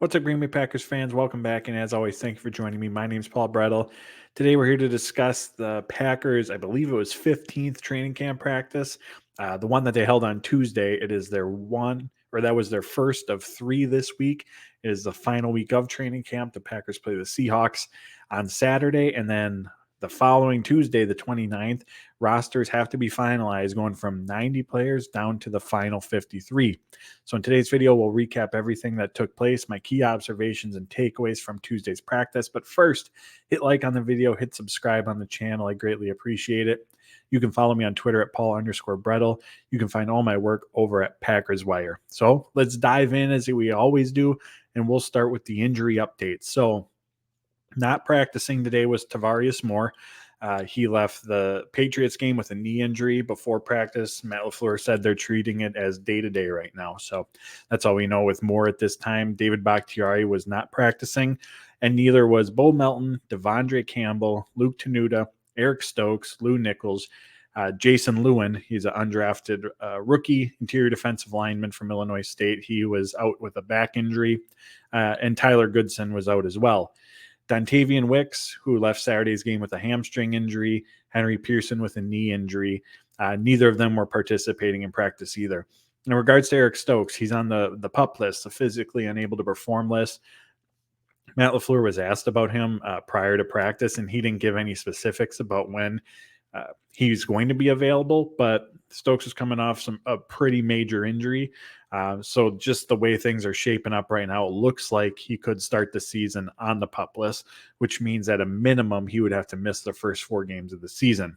What's up, Green Bay Packers fans? Welcome back, and as always, thank you for joining me. My name's Paul Brettel. Today, we're here to discuss the Packers. I believe it was 15th training camp practice, the one that they held on Tuesday. It is their one, or that was their first of three this week. It is the final week of training camp. The Packers play the Seahawks on Saturday, and then the following Tuesday, the 29th, rosters have to be finalized, going from 90 players down to the final 53. So in today's video, we'll recap everything that took place, my key observations and takeaways from Tuesday's practice. But first, hit like on the video, hit subscribe on the channel. I greatly appreciate it. You can follow me on Twitter at Paul_Brettel. You can find all my work over at Packers Wire. So let's dive in as we always do, and we'll start with the injury updates. So not practicing today was Tavarius Moore. He left the Patriots game with a knee injury before practice. Matt LaFleur said they're treating it as day-to-day right now. So that's all we know with Moore at this time. David Bakhtiari was not practicing, and neither was Bo Melton, Devondre Campbell, Luke Tenuta, Eric Stokes, Lou Nichols, Jason Lewin. He's an undrafted rookie interior defensive lineman from Illinois State. He was out with a back injury, and Tyler Goodson was out as well. Dontavian Wicks, who left Saturday's game with a hamstring injury, Henry Pearson with a knee injury. Neither of them were participating in practice either. In regards to Eric Stokes, he's on the PUP list, the physically unable to perform list. Matt LaFleur was asked about him prior to practice, and he didn't give any specifics about when he's going to be available, but Stokes is coming off a pretty major injury. So just the way things are shaping up right now, it looks like he could start the season on the PUP list, which means at a minimum, he would have to miss the first 4 games of the season.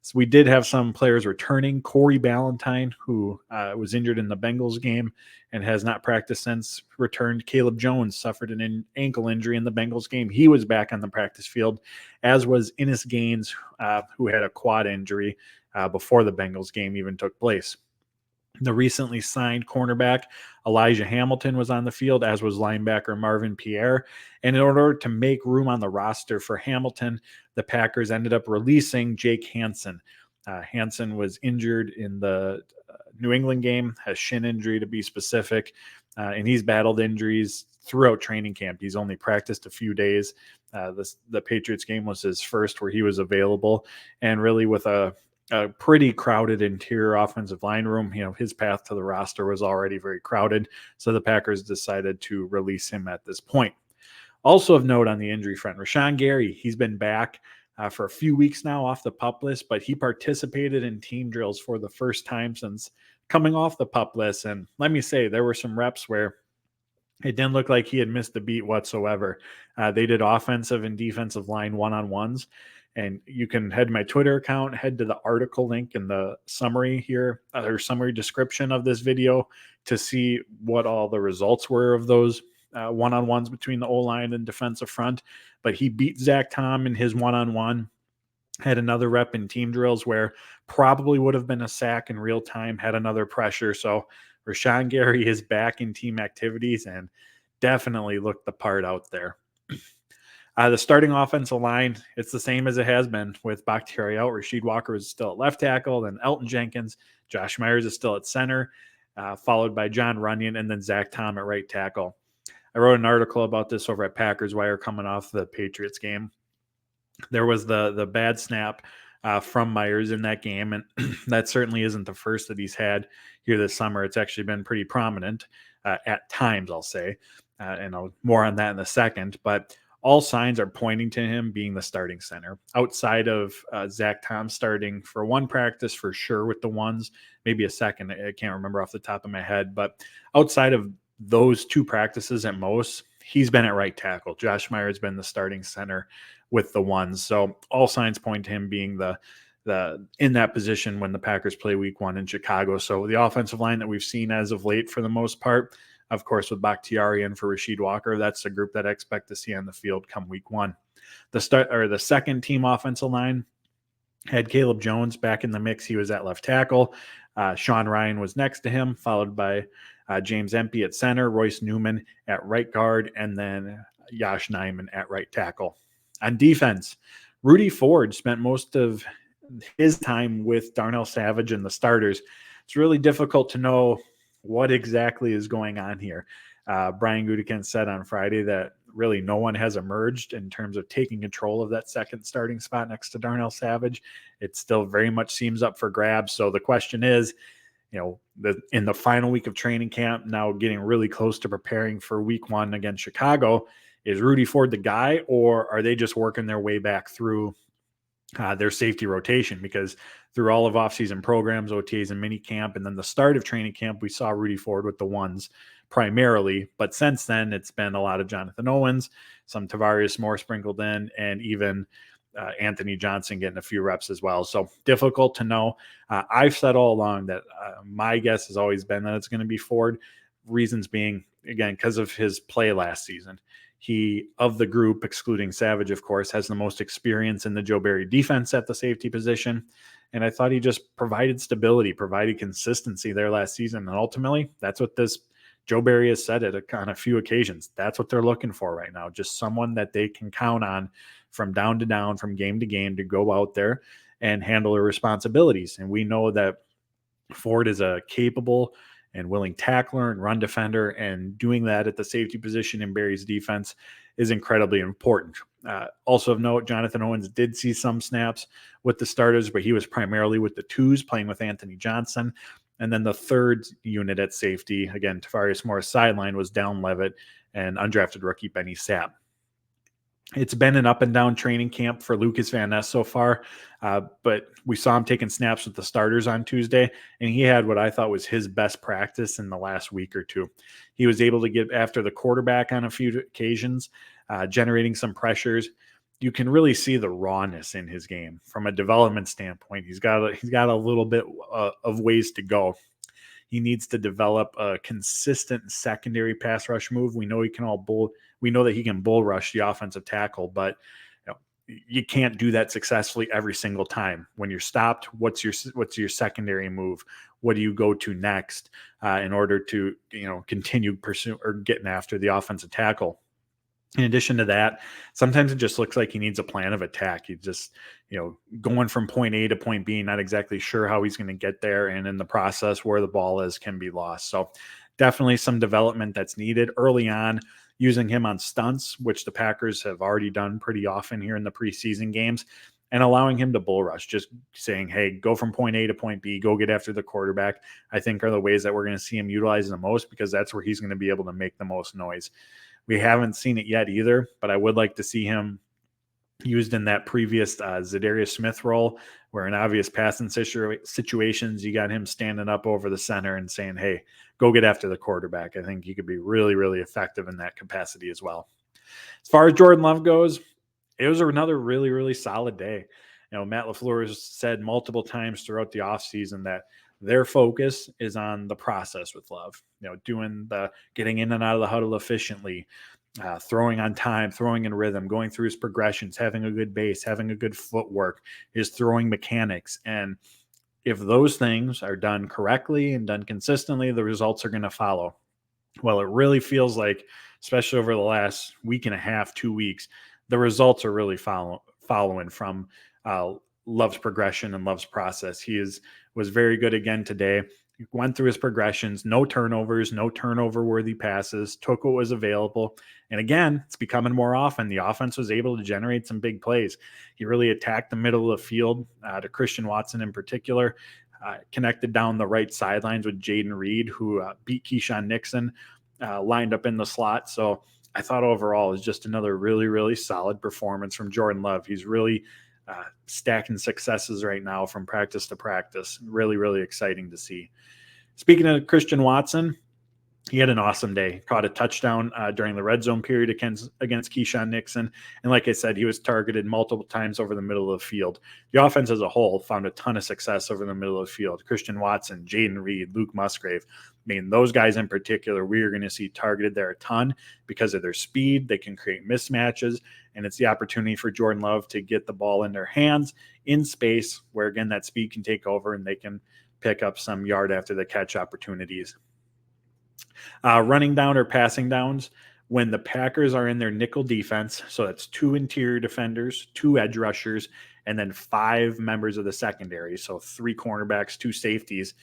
So we did have some players returning. Corey Ballantyne, who was injured in the Bengals game and has not practiced since, returned. Caleb Jones suffered an ankle injury in the Bengals game. He was back on the practice field, as was Innis Gaines, who had a quad injury before the Bengals game even took place. The recently signed cornerback Elijah Hamilton was on the field, as was linebacker Marvin Pierre. And in order to make room on the roster for Hamilton, the Packers ended up releasing Jake Hansen. Hansen was injured in the New England game, has shin injury to be specific, and he's battled injuries throughout training camp. He's only practiced a few days. The Patriots game was his first where he was available, and really with a pretty crowded interior offensive line room, his path to the roster was already very crowded. So the Packers decided to release him at this point. Also of note on the injury front, Rashan Gary, he's been back for a few weeks now off the PUP list, but he participated in team drills for the first time since coming off the PUP list. And let me say, there were some reps where it didn't look like he had missed a beat whatsoever. They did offensive and defensive line one-on-ones. And you can head to my Twitter account, head to the article link in the summary here, or summary description of this video, to see what all the results were of those one-on-ones between the O-line and defensive front. But he beat Zach Tom in his one-on-one, had another rep in team drills where probably would have been a sack in real time, had another pressure. So Rashan Gary is back in team activities and definitely looked the part out there. The starting offensive line, it's the same as it has been with Bakhtiari out. Rasheed Walker is still at left tackle, then Elton Jenkins. Josh Myers is still at center, followed by John Runyon, and then Zach Tom at right tackle. I wrote an article about this over at Packers Wire coming off the Patriots game. There was the bad snap from Myers in that game, and that certainly isn't the first that he's had here this summer. It's actually been pretty prominent at times, I'll say, and more on that in a second. But all signs are pointing to him being the starting center. Outside of Zach Tom starting for one practice for sure with the ones, maybe a second. I can't remember off the top of my head. But outside of those 2 practices at most, he's been at right tackle. Josh Myers has been the starting center with the ones. So all signs point to him being the in that position when the Packers play week 1 in Chicago. So the offensive line that we've seen as of late for the most part, of course, with Bakhtiari and for Rasheed Walker, that's the group that I expect to see on the field come week 1. The second team offensive line had Caleb Jones back in the mix. He was at left tackle. Sean Ryan was next to him, followed by James Empey at center, Royce Newman at right guard, and then Yosh Nijman at right tackle. On defense, Rudy Ford spent most of his time with Darnell Savage and the starters. It's really difficult to know what exactly is going on here. Brian Gutekunst said on Friday that really no one has emerged in terms of taking control of that second starting spot next to Darnell Savage. It still very much seems up for grabs. So the question is, in the final week of training camp, now getting really close to preparing for week 1 against Chicago, is Rudy Ford the guy, or are they just working their way back through their safety rotation? Because through all of offseason programs, OTAs, and mini camp, and then the start of training camp, we saw Rudy Ford with the ones primarily. But since then, it's been a lot of Jonathan Owens, some Tavarius Moore sprinkled in, and even Anthony Johnson getting a few reps as well. So difficult to know. I've said all along that my guess has always been that it's going to be Ford. Reasons being, again, because of his play last season. He, of the group, excluding Savage, of course, has the most experience in the Joe Barry defense at the safety position. And I thought he just provided stability, provided consistency there last season. And ultimately, that's what this Joe Barry has said on a few occasions. That's what they're looking for right now. Just someone that they can count on from down to down, from game to game, to go out there and handle their responsibilities. And we know that Ford is a capable and willing tackler and run defender, and doing that at the safety position in Barry's defense is incredibly important. Also of note, Jonathan Owens did see some snaps with the starters, but he was primarily with the twos, playing with Anthony Johnson. And then the third unit at safety, again, Tavarius Moore's sideline, was Dallin Leavitt and undrafted rookie Benny Sapp. It's been an up and down training camp for Lucas Van Ness so far, but we saw him taking snaps with the starters on Tuesday, and he had what I thought was his best practice in the last week or two. He was able to get after the quarterback on a few occasions, generating some pressures. You can really see the rawness in his game from a development standpoint. He's got a little bit of ways to go. He needs to develop a consistent secondary pass rush move. We know he can we know that he can bull rush the offensive tackle, but you can't do that successfully every single time. When you're stopped, what's your secondary move? What do you go to next in order to continue pursuing or getting after the offensive tackle? In addition to that, sometimes it just looks like he needs a plan of attack. He's just, going from point A to point B, not exactly sure how he's going to get there. And in the process, where the ball is can be lost. So definitely some development that's needed early on, using him on stunts, which the Packers have already done pretty often here in the preseason games, and allowing him to bull rush, just saying, hey, go from point A to point B, go get after the quarterback, I think are the ways that we're going to see him utilized the most, because that's where he's going to be able to make the most noise. We haven't seen it yet either, but I would like to see him used in that previous Zadarius Smith role, where in obvious passing situations, you got him standing up over the center and saying, hey, go get after the quarterback. I think he could be really, really effective in that capacity as well. As far as Jodan Love goes, it was another really, really solid day. Matt LaFleur has said multiple times throughout the offseason that their focus is on the process with Love, doing the getting in and out of the huddle efficiently, throwing on time, throwing in rhythm, going through his progressions, having a good base, having a good footwork, his throwing mechanics. And if those things are done correctly and done consistently, the results are going to follow. Well, it really feels like, especially over the last week and a half, 2 weeks, the results are really following from Love's progression and Love's process. He was very good again today. He went through his progressions, no turnovers, no turnover-worthy passes, took what was available. And again, it's becoming more often. The offense was able to generate some big plays. He really attacked the middle of the field to Christian Watson in particular, connected down the right sidelines with Jayden Reed, who beat Keyshawn Nixon, lined up in the slot. So I thought overall it was just another really, really solid performance from Jodan Love. He's really stacking successes right now from practice to practice. Really, really exciting to see. Speaking of Christian Watson, he had an awesome day. Caught a touchdown during the red zone period against Keyshawn Nixon. And like I said, he was targeted multiple times over the middle of the field. The offense as a whole found a ton of success over the middle of the field. Christian Watson, Jayden Reed, Luke Musgrave. I mean, those guys in particular, we are going to see targeted there a ton because of their speed. They can create mismatches, and it's the opportunity for Jodan Love to get the ball in their hands in space where, again, that speed can take over and they can pick up some yard after the catch opportunities. Running down or passing downs, when the Packers are in their nickel defense, so that's 2 interior defenders, 2 edge rushers, and then 5 members of the secondary, so 3 cornerbacks, 2 safeties.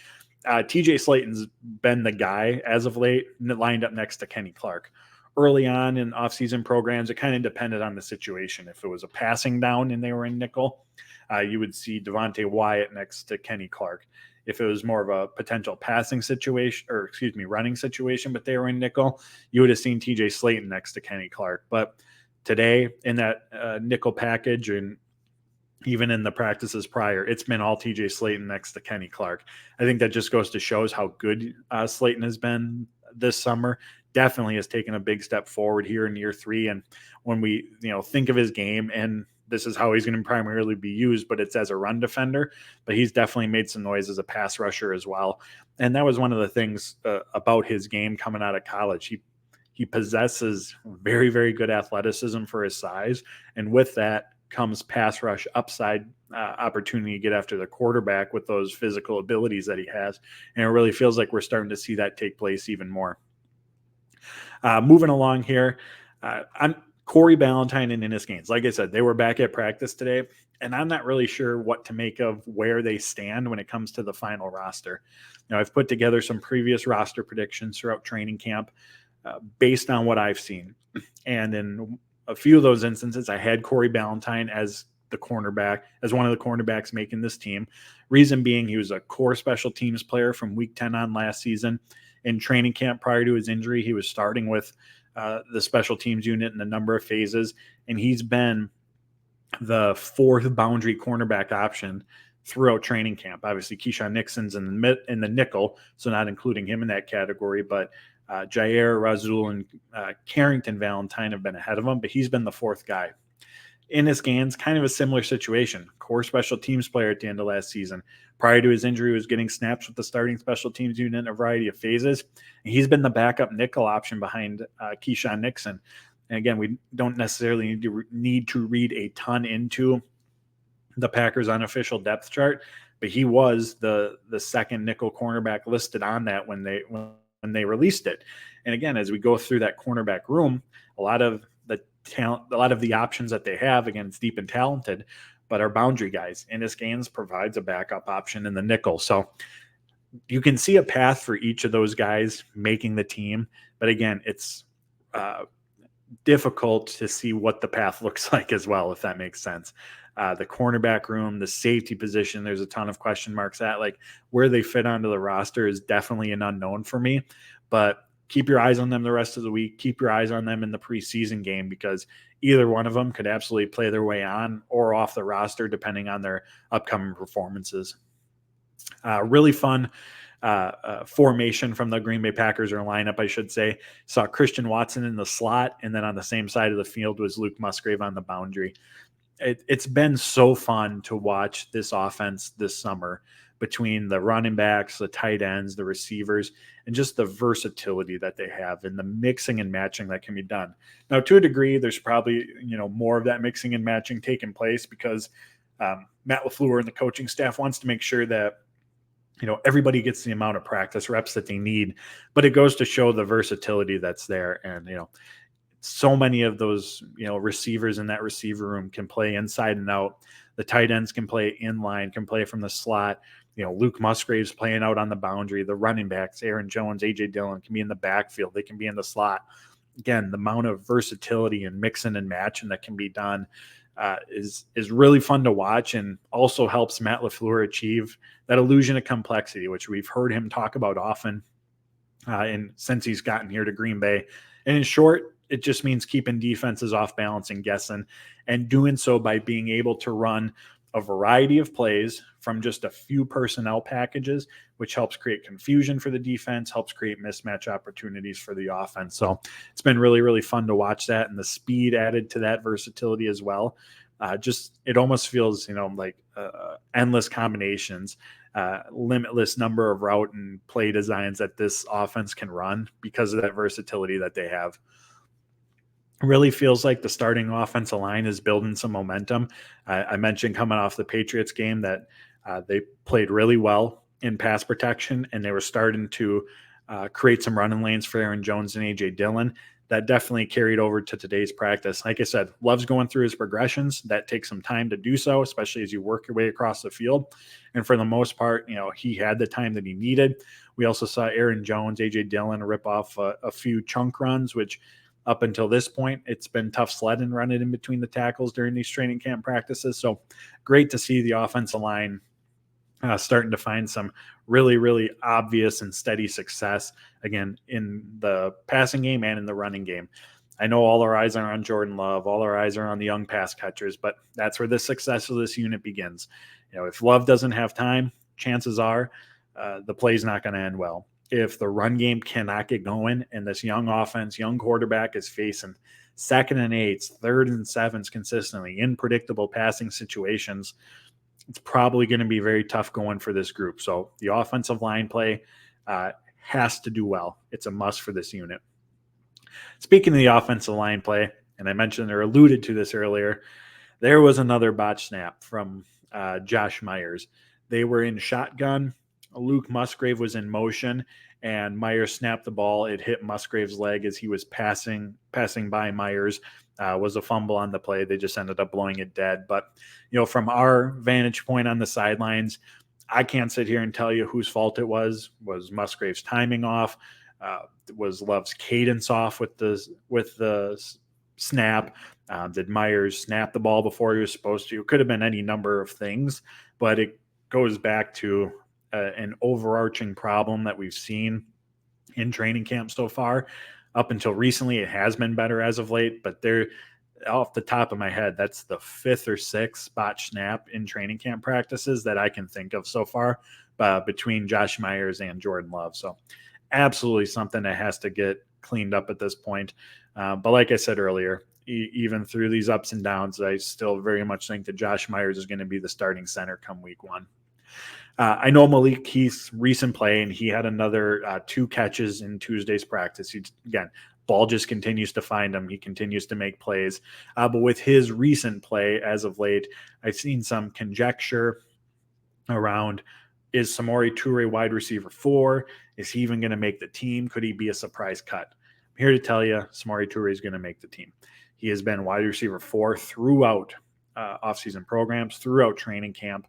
TJ Slayton's been the guy as of late, lined up next to Kenny Clark. Early on in offseason programs, it kind of depended on the situation. If it was a passing down and they were in nickel, you would see Devontae Wyatt next to Kenny Clark. If it was more of a potential passing situation, or excuse me, running situation, but they were in nickel, you would have seen TJ Slayton next to Kenny Clark. But today in that nickel package, and even in the practices prior, it's been all TJ Slayton next to Kenny Clark. I think that just goes to shows how good Slayton has been this summer. Definitely has taken a big step forward here in year 3. And when we, think of his game, and this is how he's going to primarily be used, but it's as a run defender, but he's definitely made some noise as a pass rusher as well. And that was one of the things about his game coming out of college. He possesses very, very good athleticism for his size. And with that comes pass rush upside opportunity to get after the quarterback with those physical abilities that he has. And it really feels like we're starting to see that take place even more. Moving along here, I'm Corey Ballantyne and Ennis Gaines. Like I said, they were back at practice today, and I'm not really sure what to make of where they stand when it comes to the final roster. Now, I've put together some previous roster predictions throughout training camp based on what I've seen. And in a few of those instances, I had Corey Ballantyne as the cornerback, as one of the cornerbacks making this team. Reason being, he was a core special teams player from week 10 on last season. In training camp prior to his injury, he was starting with the special teams unit in a number of phases, and he's been the 4th boundary cornerback option throughout training camp. Obviously, Keyshawn Nixon's in the nickel, so not including him in that category, but Jair, Razul, and Carrington Valentine have been ahead of him, but he's been the 4th guy. Ennis Gaines, kind of a similar situation. Core special teams player at the end of last season. Prior to his injury, he was getting snaps with the starting special teams unit in a variety of phases. And he's been the backup nickel option behind Keyshawn Nixon. And again, we don't necessarily need to read a ton into the Packers' unofficial depth chart, but he was the second nickel cornerback listed on that when they released it. And again, as we go through that cornerback room, a lot of the talent, a lot of the options that they have, again, it's deep and talented, but are boundary guys. Ennis Gaines provides a backup option in the nickel. So you can see a path for each of those guys making the team. But again, it's difficult to see what the path looks like as well, if that makes sense. The cornerback room, the safety position, there's a ton of question marks at. Like, where they fit onto the roster is definitely an unknown for me. But keep your eyes on them the rest of the week. Keep your eyes on them in the preseason game, because either one of them could absolutely play their way on or off the roster depending on their upcoming performances. Really fun formation from the Green Bay Packers, or lineup, I should say. Saw Christian Watson in the slot, and then on the same side of the field was Luke Musgrave on the boundary. It's been so fun to watch this offense this summer, between the running backs, the tight ends, the receivers, and just the versatility that they have and the mixing and matching that can be done. Now, to a degree, there's probably, more of that mixing and matching taking place because Matt LaFleur and the coaching staff wants to make sure that, everybody gets the amount of practice reps that they need, but it goes to show the versatility that's there. And, so many of those, receivers in that receiver room can play inside and out. The tight ends can play inline, can play from the slot. Luke Musgrave's playing out on the boundary. The running backs, Aaron Jones, AJ Dillon, can be in the backfield. They can be in the slot. Again, the amount of versatility and mixing and matching that can be done is really fun to watch, and also helps Matt LaFleur achieve that illusion of complexity, which we've heard him talk about often and since he's gotten here to Green Bay. And in short, it just means keeping defenses off balance and guessing, and doing so by being able to run a variety of plays from just a few personnel packages, which helps create confusion for the defense, helps create mismatch opportunities for the offense. So it's been really, really fun to watch that, and the speed added to that versatility as well. It almost feels, like endless combinations, limitless number of route and play designs that this offense can run because of that versatility that they have. Really feels like the starting offensive line is building some momentum. I mentioned coming off the Patriots game that they played really well in pass protection, and they were starting to create some running lanes for Aaron Jones and AJ Dillon. that definitely carried over to today's practice. Like I said, Love's going through his progressions. That takes some time to do so, especially as you work your way across the field. And for the most part, he had the time that he needed. We also saw Aaron Jones, AJ Dillon rip off a few chunk runs, which up until this point, it's been tough sledding running in between the tackles during these training camp practices. So great to see the offensive line starting to find some really, really obvious and steady success, again, in the passing game and in the running game. I know all our eyes are on Jodan Love, all our eyes are on the young pass catchers, but that's where the success of this unit begins. If Love doesn't have time, chances are the play's not going to end well. If the run game cannot get going and this young offense, young quarterback is facing 2nd and 8s, 3rd and 7s consistently in predictable passing situations, it's probably going to be very tough going for this group. So the offensive line play has to do well. It's a must for this unit. Speaking of the offensive line play, and I mentioned or alluded to this earlier, there was another botch snap from Josh Myers. They were in shotgun. Luke Musgrave was in motion, and Myers snapped the ball. It hit Musgrave's leg as he was passing by Myers. Was a fumble on the play. They just ended up blowing it dead. But, from our vantage point on the sidelines, I can't sit here and tell you whose fault it was. Was Musgrave's timing off? Was Love's cadence off with the snap? Did Myers snap the ball before he was supposed to? It could have been any number of things, but it goes back to an overarching problem that we've seen in training camp so far. Up until recently, it has been better as of late, but they're off the top of my head, that's the 5th or 6th botch snap in training camp practices that I can think of so far between Josh Myers and Jodan Love. So absolutely something that has to get cleaned up at this point. But like I said earlier, even through these ups and downs, I still very much think that Josh Myers is going to be the starting center come week 1. I know Malik Heath's recent play, and he had another 2 catches in Tuesday's practice. Again, ball just continues to find him. He continues to make plays. But with his recent play as of late, I've seen some conjecture around, is Samori Toure wide receiver 4? Is he even going to make the team? Could he be a surprise cut? I'm here to tell you, Samori Toure is going to make the team. He has been wide receiver 4 throughout offseason programs, throughout training camp.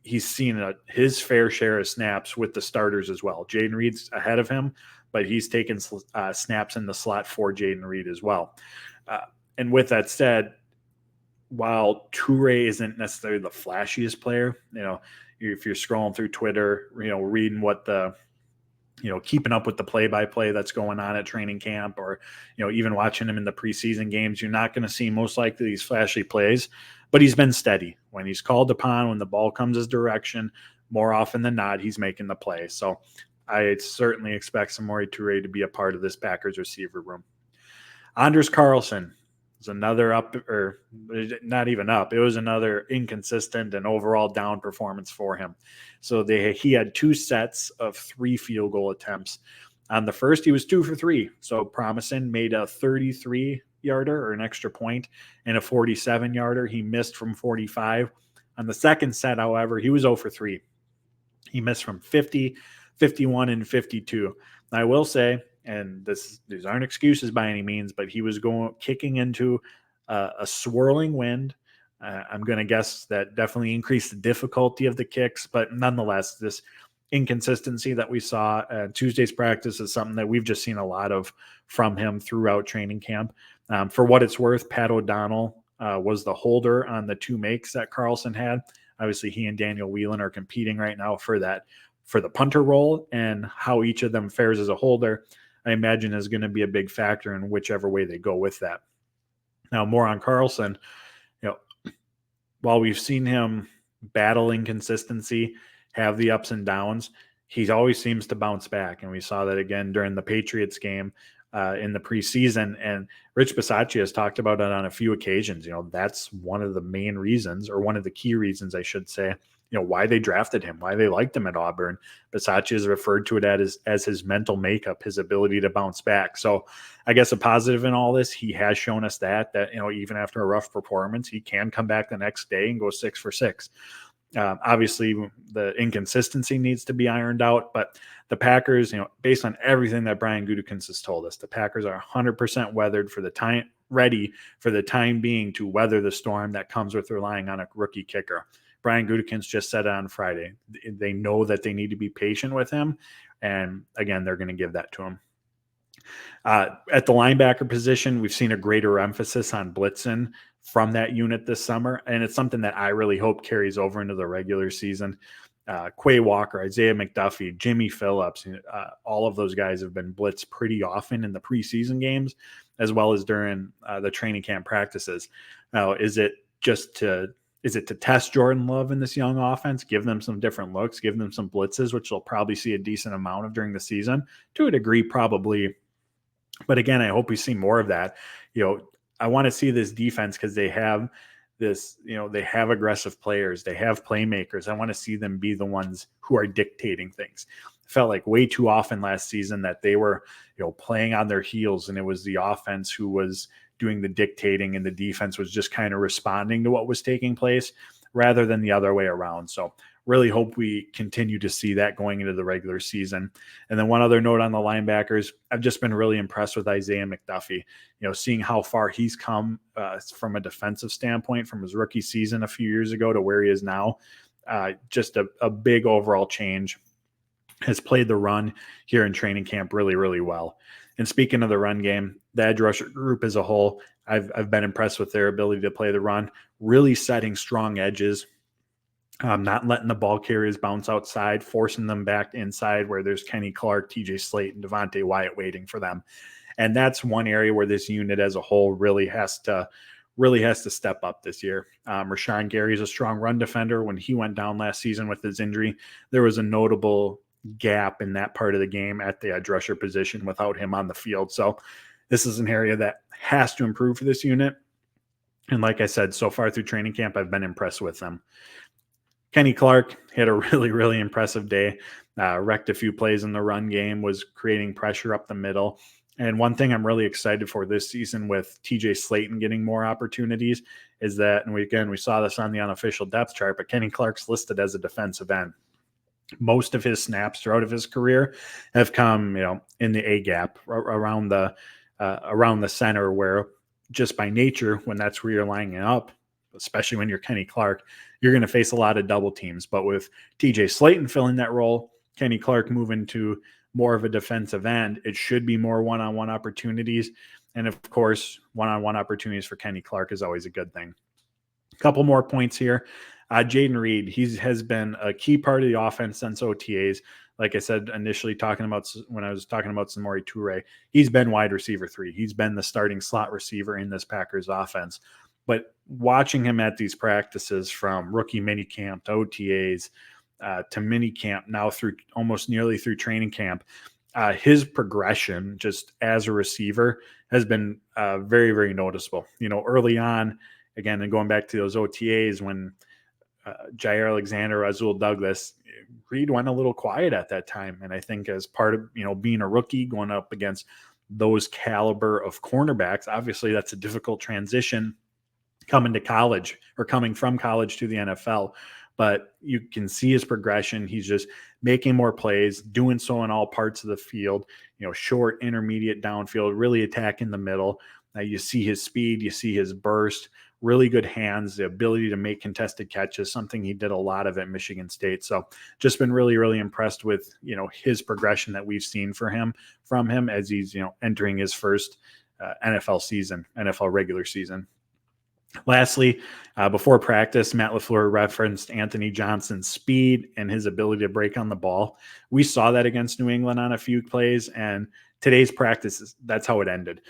He's seen his fair share of snaps with the starters as well. Jayden Reed's ahead of him, but he's taken snaps in the slot for Jayden Reed as well. And with that said, while Toure isn't necessarily the flashiest player, if you're scrolling through Twitter, reading what the, keeping up with the play-by-play that's going on at training camp, or, even watching him in the preseason games, you're not going to see most likely these flashy plays, but he's been steady. When he's called upon, when the ball comes his direction, more often than not, he's making the play. So I certainly expect Samori Toure to be a part of this Packers receiver room. Anders Carlson is another up, or not even up. It was another inconsistent and overall down performance for him. So he had 2 sets of 3 field goal attempts. On the first, he was 2 for 3. So promising, made a 33-yarder or an extra point and a 47-yarder. He missed from 45. On the second set, however, he was 0 for 3. He missed from 50, 51, and 52. Now, I will say, and these aren't excuses by any means, but he was kicking into a swirling wind. I'm going to guess that definitely increased the difficulty of the kicks, but nonetheless, this inconsistency that we saw at Tuesday's practice is something that we've just seen a lot of from him throughout training camp. For what it's worth, Pat O'Donnell was the holder on the 2 makes that Carlson had. Obviously, he and Daniel Whelan are competing right now for the punter role, and how each of them fares as a holder, I imagine, is going to be a big factor in whichever way they go with that. Now, more on Carlson, while we've seen him battle inconsistency, have the ups and downs, he always seems to bounce back. And we saw that again during the Patriots game in the preseason. And Rich Bisaccia has talked about it on a few occasions. That's one of the main reasons, or one of the key reasons, I should say, why they drafted him, why they liked him at Auburn. Bisaccia has referred to it as his mental makeup, his ability to bounce back. So I guess a positive in all this, he has shown us that even after a rough performance, he can come back the next day and go 6 for 6. Obviously, the inconsistency needs to be ironed out, but the Packers, based on everything that Brian Gutekunst has told us, the Packers are 100% ready for the time being to weather the storm that comes with relying on a rookie kicker. Brian Gutekunst just said it on Friday. They know that they need to be patient with him, and again, they're going to give that to him. At the linebacker position, we've seen a greater emphasis on blitzing from that unit this summer, and it's something that I really hope carries over into the regular season. Quay Walker, Isaiah McDuffie, Jimmy Phillips, all of those guys have been blitzed pretty often in the preseason games, as well as during the training camp practices. Now, is it to test Jodan Love in this young offense, give them some different looks, give them some blitzes, which they'll probably see a decent amount of during the season? To a degree, probably. But again, I hope we see more of that. I want to see this defense because they have they have aggressive players, they have playmakers. I want to see them be the ones who are dictating things. It felt like way too often last season that they were, playing on their heels, and it was the offense who was doing the dictating and the defense was just kind of responding to what was taking place rather than the other way around. So really hope we continue to see that going into the regular season. And then one other note on the linebackers, I've just been really impressed with Isaiah McDuffie, seeing how far he's come from a defensive standpoint from his rookie season a few years ago to where he is now. Just a big overall change. Has played the run here in training camp really, really well. And speaking of the run game, the edge rusher group as a whole, I've been impressed with their ability to play the run, really setting strong edges, not letting the ball carriers bounce outside, forcing them back inside where there's Kenny Clark, TJ Slate, and Devontae Wyatt waiting for them. And that's one area where this unit as a whole really has to step up this year. Rashan Gary is a strong run defender. When he went down last season with his injury, there was a notable gap in that part of the game at the edge rusher position without him on the field. So this is an area that has to improve for this unit. And like I said, so far through training camp, I've been impressed with them. Kenny Clark had a really, really impressive day, wrecked a few plays in the run game, was creating pressure up the middle. And one thing I'm really excited for this season with TJ Slayton getting more opportunities is that, and we saw this on the unofficial depth chart, but Kenny Clark's listed as a defensive end. Most of his snaps throughout of his career have come, in the A gap around the center, where just by nature, when that's where you're lining up, especially when you're Kenny Clark, you're going to face a lot of double teams. But with TJ Slayton filling that role, Kenny Clark moving to more of a defensive end, it should be more one-on-one opportunities. And of course, one-on-one opportunities for Kenny Clark is always a good thing. A couple more points here. Jayden Reed, he has been a key part of the offense since OTAs. Like I said, initially when I was talking about Samori Toure, he's been wide receiver 3. He's been the starting slot receiver in this Packers offense. But watching him at these practices from rookie minicamp to OTAs to minicamp, now through almost nearly through training camp, his progression just as a receiver has been very, very noticeable. Early on, again, and going back to those OTAs when Jair Alexander, Azul Douglas, Reed went a little quiet at that time. And I think as part of, being a rookie going up against those caliber of cornerbacks, obviously that's a difficult transition coming from college to the NFL. But you can see his progression. He's just making more plays, doing so in all parts of the field, short, intermediate, downfield, really attacking the middle. You see his speed, you see his burst, really good hands, the ability to make contested catches, something he did a lot of at Michigan State. So just been really, really impressed with, his progression that we've seen from him as he's, entering his first NFL regular season. Lastly, before practice, Matt LaFleur referenced Anthony Johnson's speed and his ability to break on the ball. We saw that against New England on a few plays, and today's practice, that's how it ended.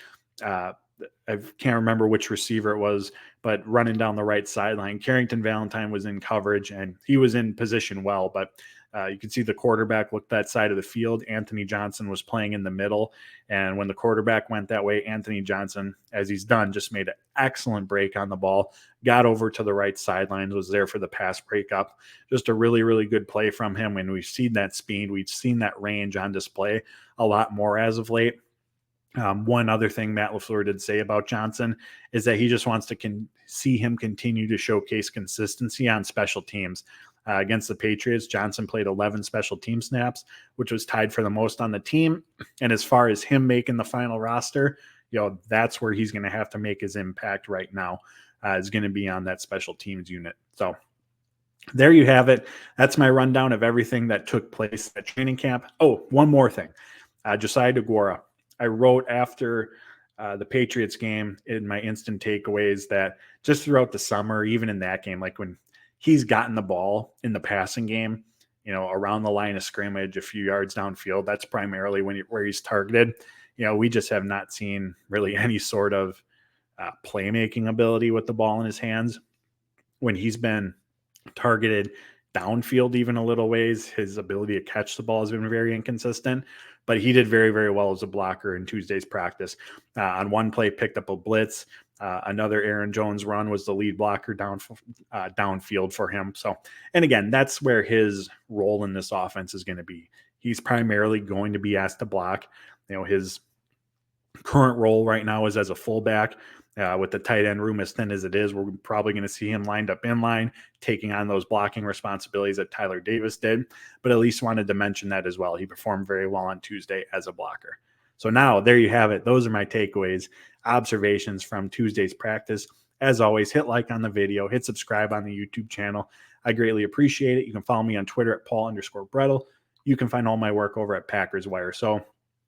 I can't remember which receiver it was, but running down the right sideline, Carrington Valentine was in coverage, and he was in position well, but you could see the quarterback looked that side of the field. Anthony Johnson was playing in the middle. And when the quarterback went that way, Anthony Johnson, as he's done, just made an excellent break on the ball, got over to the right sidelines, was there for the pass breakup. Just a really, really good play from him. When we've seen that speed, we've seen that range on display a lot more as of late. One other thing Matt LaFleur did say about Johnson is that he just wants to see him continue to showcase consistency on special teams. against the Patriots. Johnson played 11 special team snaps, which was tied for the most on the team. And as far as him making the final roster, that's where he's going to have to make his impact right now. Is going to be on that special teams unit. So there you have it. That's my rundown of everything that took place at training camp. Oh, one more thing. Josiah DeGuara. I wrote after the Patriots game in my instant takeaways that just throughout the summer, even in that game, like when he's gotten the ball in the passing game, around the line of scrimmage, a few yards downfield, that's primarily where he's targeted. We just have not seen really any sort of playmaking ability with the ball in his hands. When he's been targeted downfield even a little ways, his ability to catch the ball has been very inconsistent, but he did very, very well as a blocker in Tuesday's practice. On one play, picked up a blitz. Another Aaron Jones run was the lead blocker downfield for him. So, and again, that's where his role in this offense is going to be. He's primarily going to be asked to block. His current role right now is as a fullback. With the tight end room as thin as it is, we're probably going to see him lined up in line, taking on those blocking responsibilities that Tyler Davis did. But at least wanted to mention that as well. He performed very well on Tuesday as a blocker. So now there you have it. Those are my takeaways, observations from Tuesday's practice. As always, hit like on the video, hit subscribe on the YouTube channel. I greatly appreciate it. You can follow me on Twitter at Paul_Brettel. You can find all my work over at Packers Wire. So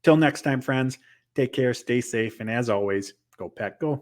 till next time, friends, take care, stay safe, and as always, go Pack, go.